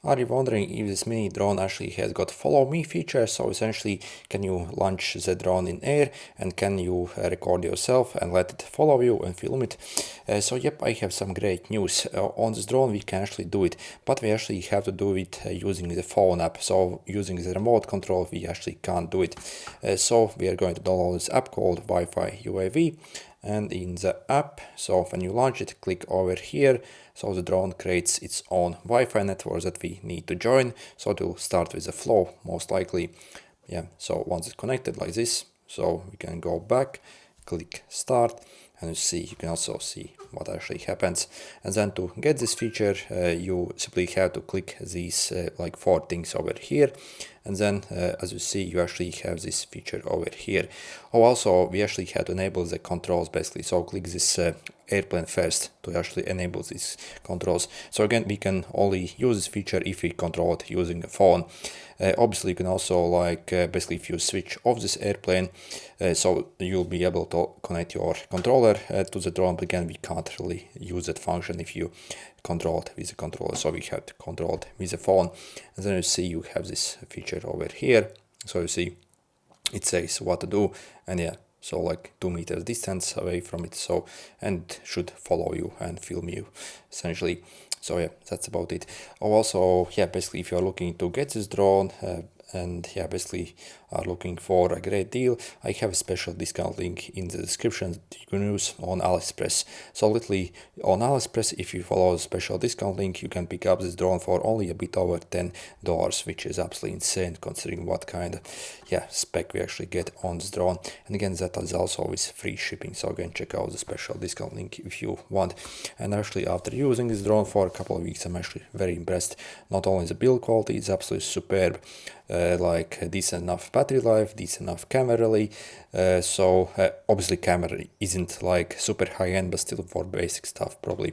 Are you wondering if this mini drone actually has got follow me feature? So essentially, can you launch the drone in air and can you record yourself and let it follow you and film it? So yep, I have some great news. On this drone we can actually do it, but we actually have to do it using the phone app. So using the remote control we actually can't do it. So we are going to download this app called Wi-Fi UAV. And in the app, so when you launch it, click over here. So the drone creates its own Wi-Fi network that we need to join. So it will start with a flow, most likely. Yeah, so once it's connected like this, so we can go back, click start, and you can also see what actually happens. And then to get this feature, you simply have to click these like 4 things over here. And then as you see, you actually have this feature over here. Oh, also we actually have to enable the controls basically. So click this airplane first to actually enable these controls. So again, we can only use this feature if we control it using a phone. Obviously you can also like basically if you switch off this airplane, so you'll be able to connect your controller to the drone, but again we can't really use that function if you control it with the controller, so we have to control it with the phone. And then you see you have this feature over here, so you see it says what to do, and yeah, so like 2 meters distance away from it, so and should follow you and film you essentially. So yeah, that's about it. Oh, also yeah, basically if you're looking to get this drone and yeah, basically are looking for a great deal, I have a special discount link in the description that you can use on AliExpress. So literally on AliExpress, if you follow the special discount link, you can pick up this drone for only a bit over $10, which is absolutely insane considering what kind of spec we actually get on this drone. And again, that is also with free shipping, so again check out the special discount link if you want. And actually after using this drone for a couple of weeks, I'm actually very impressed. Not only the build quality is absolutely superb, like decent enough battery life, decent enough camera really, so obviously camera isn't like super high-end, but still for basic stuff probably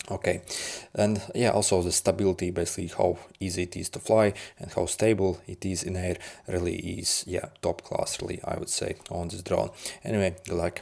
okay. And yeah, also the stability, basically how easy it is to fly and how stable it is in air, really is top class really, I would say, on this drone. Anyway, good luck.